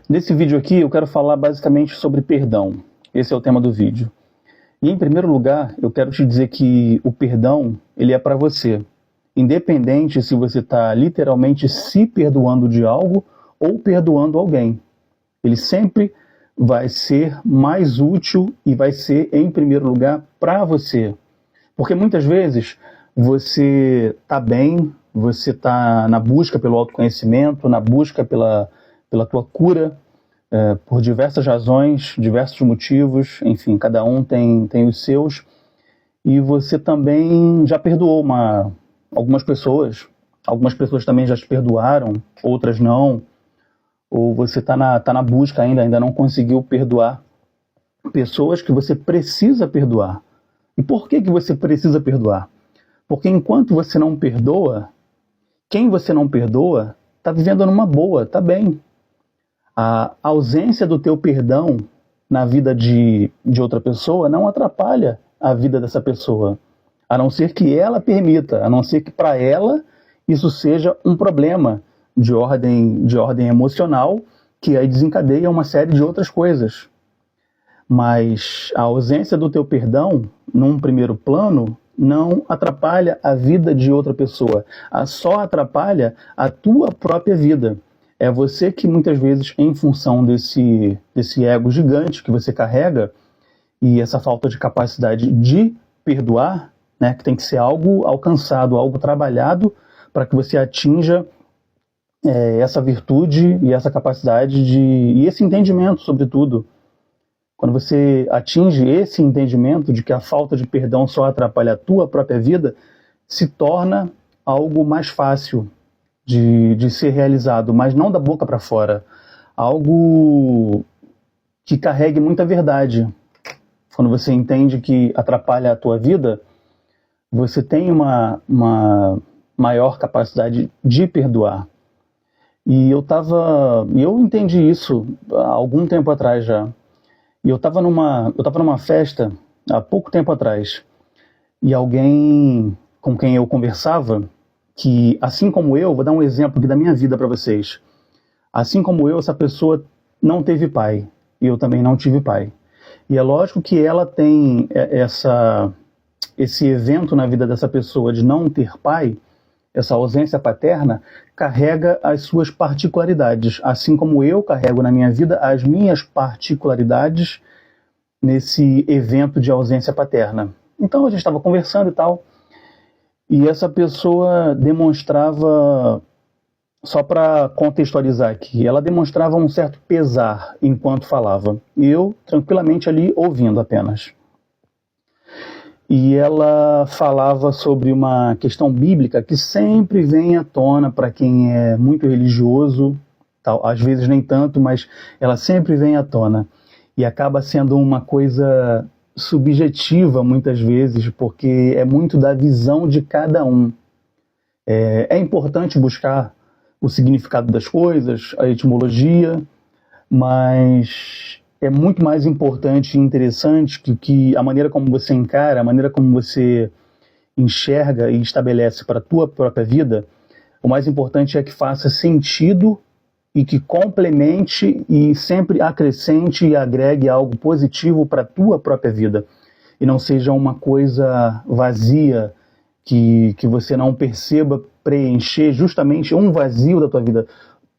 Nesse vídeo aqui eu quero falar basicamente sobre perdão. Esse é o tema do vídeo. E em primeiro lugar, eu quero te dizer que o perdão, ele é para você. Independente se você está literalmente se perdoando de algo ou perdoando alguém. Ele sempre vai ser mais útil e vai ser, em primeiro lugar, para você. Porque muitas vezes você está bem, você está na busca pelo autoconhecimento, na busca pela tua cura, por diversas razões, diversos motivos, enfim, cada um tem os seus. E você também já perdoou algumas pessoas também já te perdoaram, outras não. Ou você está na busca ainda não conseguiu perdoar pessoas que você precisa perdoar. E por que você precisa perdoar? Porque enquanto você não perdoa, quem você não perdoa está vivendo numa boa, está bem. A ausência do teu perdão na vida de outra pessoa não atrapalha a vida dessa pessoa. A não ser que ela permita, a não ser que para ela isso seja um problema de ordem emocional, que aí desencadeia uma série de outras coisas. Mas a ausência do teu perdão, num primeiro plano, não atrapalha a vida de outra pessoa. Só atrapalha a tua própria vida. É você que muitas vezes, em função desse ego gigante que você carrega, e essa falta de capacidade de perdoar, né, que tem que ser algo alcançado, algo trabalhado, para que você atinja essa virtude e essa capacidade e esse entendimento, sobretudo. Quando você atinge esse entendimento de que a falta de perdão só atrapalha a tua própria vida, se torna algo mais fácil de ser realizado, mas não da boca para fora. Algo que carregue muita verdade. Quando você entende que atrapalha a tua vida, você tem uma maior capacidade de perdoar. E eu entendi isso há algum tempo atrás já. E eu estava numa festa há pouco tempo atrás. E alguém com quem eu conversava, que assim como eu, vou dar um exemplo aqui da minha vida para vocês. Assim como eu, essa pessoa não teve pai. E eu também não tive pai. E é lógico que ela tem esse evento na vida dessa pessoa de não ter pai, essa ausência paterna, carrega as suas particularidades, assim como eu carrego na minha vida as minhas particularidades nesse evento de ausência paterna. Então a gente estava conversando e tal, e essa pessoa demonstrava, só para contextualizar aqui, ela demonstrava um certo pesar enquanto falava, e eu tranquilamente ali ouvindo apenas. E ela falava sobre uma questão bíblica que sempre vem à tona para quem é muito religioso, tal, às vezes nem tanto, mas ela sempre vem à tona. E acaba sendo uma coisa subjetiva muitas vezes, porque é muito da visão de cada um. É importante buscar o significado das coisas, a etimologia, mas é muito mais importante e interessante que a maneira como você encara, a maneira como você enxerga e estabelece para a tua própria vida, o mais importante é que faça sentido e que complemente e sempre acrescente e agregue algo positivo para a tua própria vida. E não seja uma coisa vazia que você não perceba preencher justamente um vazio da tua vida.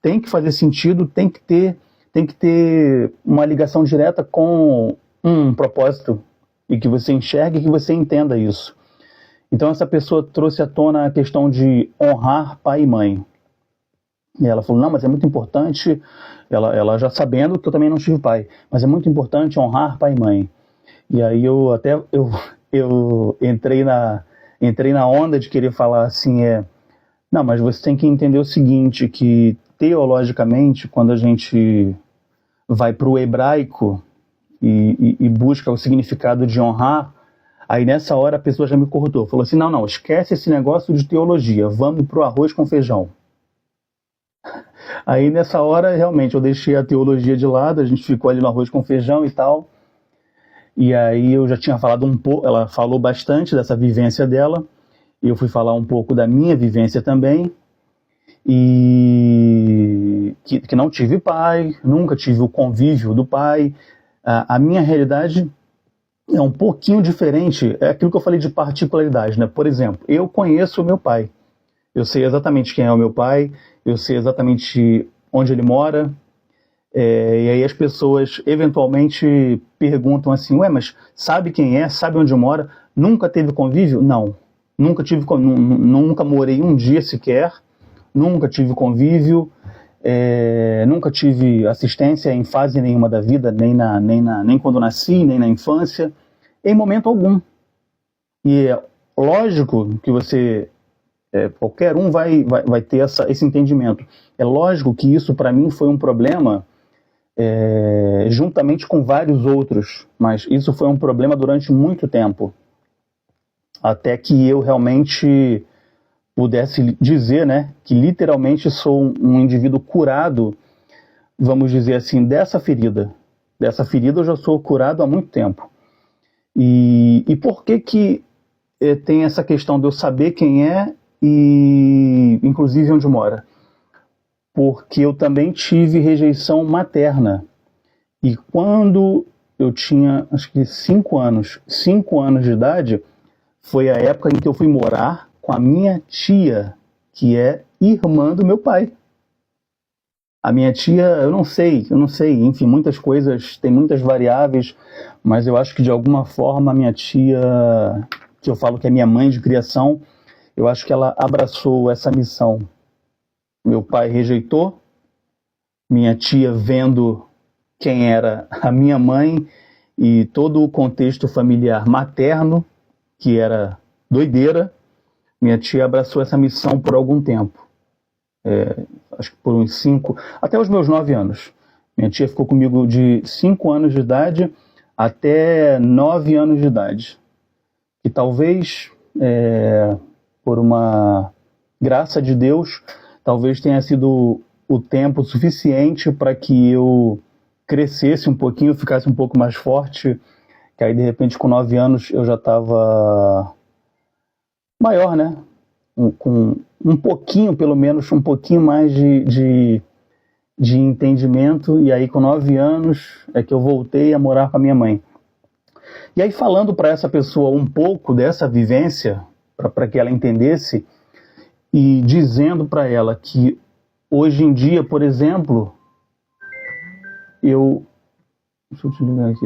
Tem que fazer sentido, tem que ter uma ligação direta com um propósito e que você enxergue e que você entenda isso. Então essa pessoa trouxe à tona a questão de honrar pai e mãe. E ela falou, não, mas é muito importante, ela já sabendo que eu também não tive pai, mas é muito importante honrar pai e mãe. E aí eu entrei na onda de querer falar assim, não, mas você tem que entender o seguinte, que teologicamente, quando a gente vai para o hebraico e busca o significado de honrar, aí nessa hora a pessoa já me cortou, falou assim, não, esquece esse negócio de teologia, vamos para o arroz com feijão. Aí nessa hora realmente eu deixei a teologia de lado, a gente ficou ali no arroz com feijão e tal, e aí eu já tinha falado um pouco, ela falou bastante dessa vivência dela, e eu fui falar um pouco da minha vivência também, e que não tive pai, nunca tive o convívio do pai. A minha realidade é um pouquinho diferente, é aquilo que eu falei de particularidade, né? Por exemplo, eu conheço o meu pai, eu sei exatamente quem é o meu pai, eu sei exatamente onde ele mora, e aí as pessoas eventualmente perguntam assim, ué, mas sabe quem é, sabe onde mora, nunca teve convívio? Não, nunca morei um dia sequer, nunca tive convívio, nunca tive assistência em fase nenhuma da vida, nem quando nasci, nem na infância, em momento algum. E é lógico que qualquer um vai ter esse entendimento. É lógico que isso para mim foi um problema, juntamente com vários outros, mas isso foi um problema durante muito tempo, até que eu realmente pudesse dizer, né, que literalmente sou um indivíduo curado, vamos dizer assim, dessa ferida. Dessa ferida eu já sou curado há muito tempo. E por que tem essa questão de eu saber quem é e inclusive onde mora? Porque eu também tive rejeição materna. E quando eu tinha, acho que 5 anos de idade, foi a época em que eu fui morar com a minha tia, que é irmã do meu pai. A minha tia, eu não sei, enfim, muitas coisas, tem muitas variáveis, mas eu acho que de alguma forma a minha tia, que eu falo que é minha mãe de criação, eu acho que ela abraçou essa missão. Meu pai rejeitou, minha tia vendo quem era a minha mãe e todo o contexto familiar materno, que era doideira, minha tia abraçou essa missão por algum tempo. Acho que por uns 5, até os meus 9 anos. Minha tia ficou comigo de 5 anos de idade até 9 anos de idade. E talvez, por uma graça de Deus, talvez tenha sido o tempo suficiente para que eu crescesse um pouquinho, ficasse um pouco mais forte, que aí de repente com 9 anos eu já estava maior, né? Com um pouquinho, pelo menos, um pouquinho mais de entendimento, e aí com 9 anos é que eu voltei a morar com a minha mãe. E aí falando para essa pessoa um pouco dessa vivência, para que ela entendesse, e dizendo para ela que hoje em dia, por exemplo, deixa eu te ligar aqui.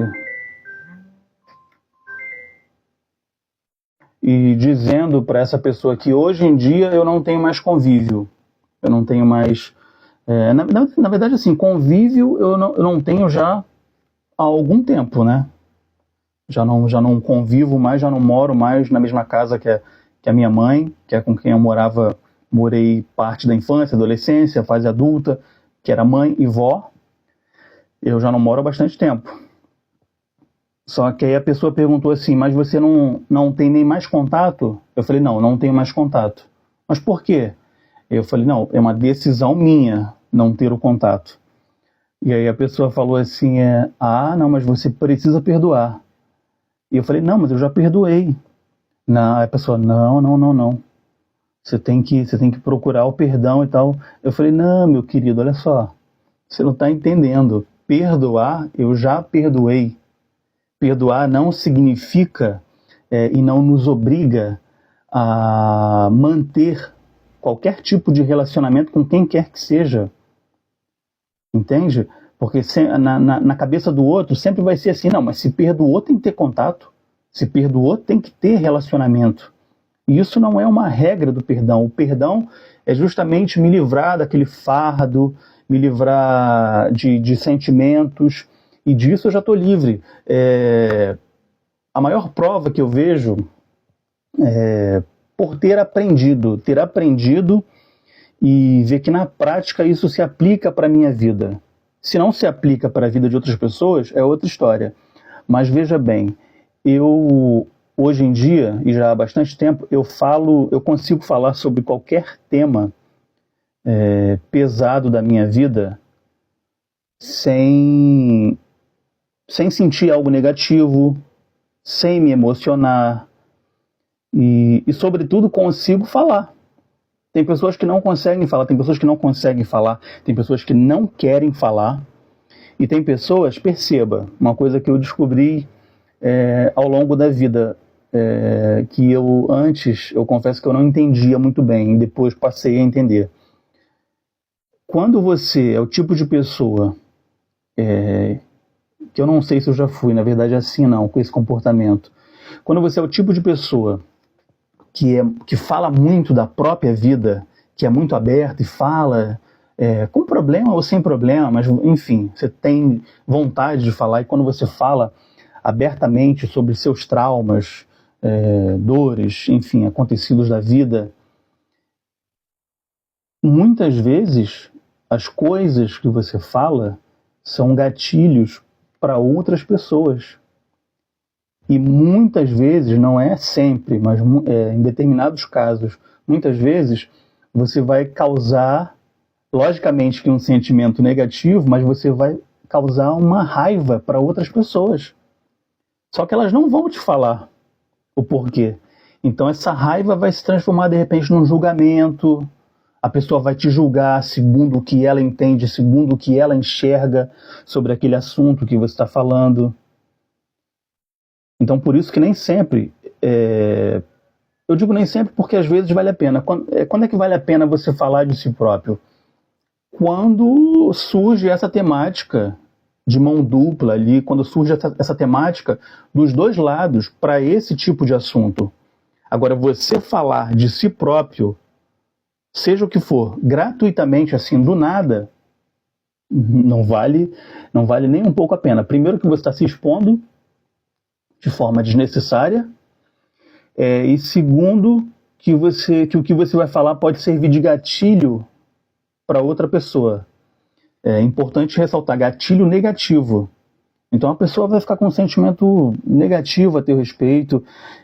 E dizendo para essa pessoa que hoje em dia eu não tenho mais convívio, eu não tenho mais... na verdade, assim, convívio eu não tenho já há algum tempo, né? Já não convivo mais, já não moro mais na mesma casa que a minha mãe, que é com quem eu morei parte da infância, adolescência, fase adulta, que era mãe e vó. Eu já não moro há bastante tempo. Só que aí a pessoa perguntou assim, mas você não tem nem mais contato? Eu falei, não tenho mais contato. Mas por quê? Eu falei, não, é uma decisão minha não ter o contato. E aí a pessoa falou assim, não, mas você precisa perdoar. E eu falei, não, mas eu já perdoei. Não, a pessoa, não. Você tem que procurar o perdão e tal. Eu falei, não, meu querido, olha só, você não está entendendo. Perdoar, eu já perdoei. Perdoar não significa e não nos obriga a manter qualquer tipo de relacionamento com quem quer que seja. Entende? Porque na cabeça do outro sempre vai ser assim, não, mas se perdoou tem que ter contato, se perdoou tem que ter relacionamento. E isso não é uma regra do perdão. O perdão é justamente me livrar daquele fardo, me livrar de sentimentos, e disso eu já estou livre. A maior prova que eu vejo por ter aprendido e ver que na prática isso se aplica para a minha vida. Se não se aplica para a vida de outras pessoas, é outra história. Mas veja bem, eu hoje em dia, e já há bastante tempo, eu consigo falar sobre qualquer tema pesado da minha vida sem sentir algo negativo, sem me emocionar e sobretudo, consigo falar. Tem pessoas que não conseguem falar, tem pessoas que não conseguem falar, tem pessoas que não querem falar, e tem pessoas, perceba, uma coisa que eu descobri ao longo da vida, que eu confesso que eu não entendia muito bem, e depois passei a entender. Quando você é o tipo de pessoa, que eu não sei se eu já fui, na verdade assim não, com esse comportamento, quando você é o tipo de pessoa que fala muito da própria vida, que é muito aberto e fala com problema ou sem problema, mas enfim, você tem vontade de falar, e quando você fala abertamente sobre seus traumas, dores, enfim, acontecidos da vida, muitas vezes as coisas que você fala são gatilhos para outras pessoas. E muitas vezes, não é sempre, mas em determinados casos, muitas vezes você vai causar, logicamente que um sentimento negativo, mas você vai causar uma raiva para outras pessoas. Só que elas não vão te falar o porquê. Então essa raiva vai se transformar de repente num julgamento, a pessoa vai te julgar segundo o que ela entende, segundo o que ela enxerga sobre aquele assunto que você está falando. Então, por isso que nem sempre, eu digo nem sempre porque às vezes vale a pena. Quando é que vale a pena você falar de si próprio? Quando surge essa temática de mão dupla ali, quando surge essa temática dos dois lados para esse tipo de assunto. Agora, você falar de si próprio, seja o que for, gratuitamente, assim, do nada, não vale nem um pouco a pena. Primeiro que você está se expondo de forma desnecessária, e segundo que o que você vai falar pode servir de gatilho para outra pessoa. É importante ressaltar, gatilho negativo. Então a pessoa vai ficar com um sentimento negativo a teu respeito,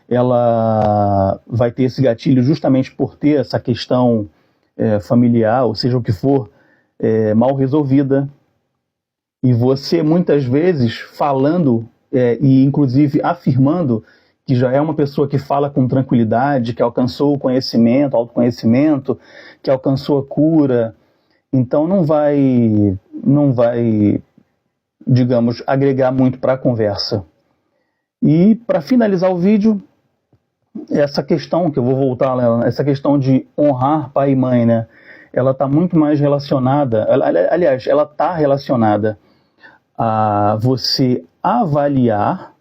ela vai ter esse gatilho justamente por ter essa questão familiar, ou seja o que for, mal resolvida. E você muitas vezes falando e inclusive afirmando que já é uma pessoa que fala com tranquilidade, que alcançou o conhecimento, autoconhecimento, que alcançou a cura, então não vai, digamos, agregar muito para a conversa. E para finalizar o vídeo, essa questão que eu vou voltar, essa questão de honrar pai e mãe, né? Ela está muito mais relacionada, aliás, ela está relacionada a você avaliar,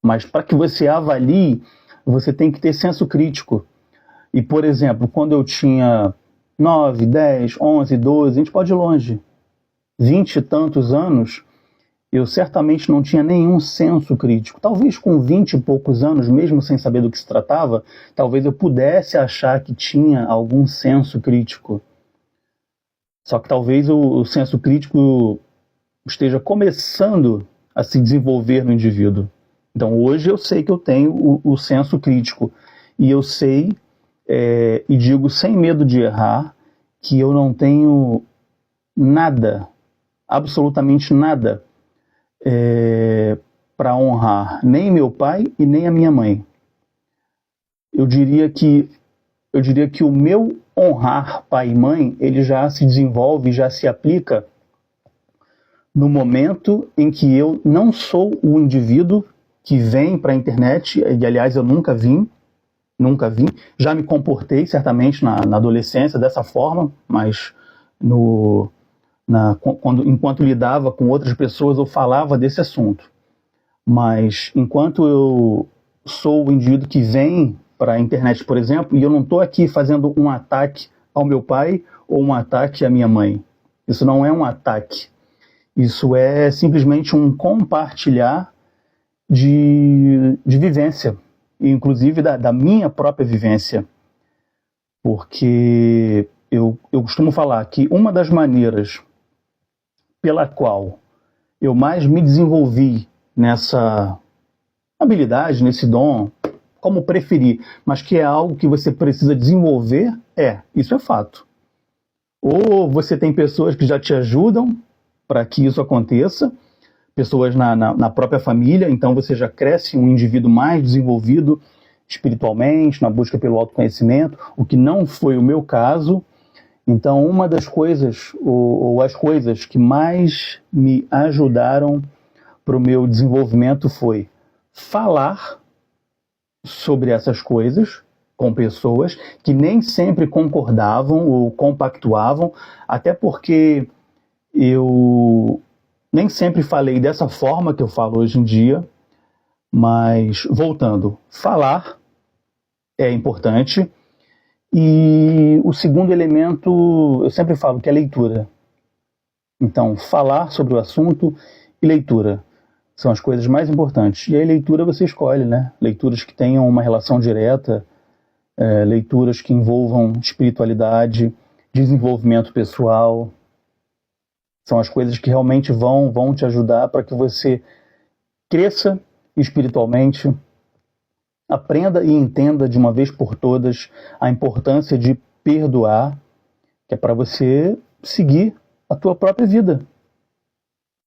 mas para que você avalie, você tem que ter senso crítico. E, por exemplo, quando eu tinha 9, 10, 11, 12, a gente pode ir longe, 20 e tantos anos, eu certamente não tinha nenhum senso crítico. Talvez com 20 e poucos anos, mesmo sem saber do que se tratava, talvez eu pudesse achar que tinha algum senso crítico. Só que talvez o senso crítico esteja começando a se desenvolver no indivíduo. Então hoje eu sei que eu tenho o senso crítico. E eu sei, e digo sem medo de errar, que eu não tenho nada, absolutamente nada, para honrar nem meu pai e nem a minha mãe. Eu diria que o meu honrar pai e mãe, ele já se desenvolve, já se aplica no momento em que eu não sou o indivíduo que vem para a internet, e aliás eu nunca vim, já me comportei certamente na adolescência dessa forma, mas enquanto lidava com outras pessoas eu falava desse assunto. Mas enquanto eu sou o indivíduo que vem para a internet, por exemplo, e eu não estou aqui fazendo um ataque ao meu pai ou um ataque à minha mãe. Isso não é um ataque. Isso é simplesmente um compartilhar de vivência, inclusive da minha própria vivência. Porque eu costumo falar que uma das maneiras pela qual eu mais me desenvolvi nessa habilidade, nesse dom, como preferir, mas que é algo que você precisa desenvolver, isso é fato. Ou você tem pessoas que já te ajudam para que isso aconteça, pessoas na própria família, então você já cresce um indivíduo mais desenvolvido, espiritualmente, na busca pelo autoconhecimento, o que não foi o meu caso. Então, uma das coisas, ou as coisas que mais me ajudaram para o meu desenvolvimento foi falar sobre essas coisas com pessoas que nem sempre concordavam ou compactuavam, até porque eu nem sempre falei dessa forma que eu falo hoje em dia, mas voltando, falar é importante. E o segundo elemento, eu sempre falo que é leitura. Então, falar sobre o assunto e leitura são as coisas mais importantes. E aí, leitura você escolhe, né? Leituras que tenham uma relação direta, leituras que envolvam espiritualidade, desenvolvimento pessoal. São as coisas que realmente vão te ajudar para que você cresça espiritualmente, aprenda e entenda de uma vez por todas a importância de perdoar, que é para você seguir a tua própria vida.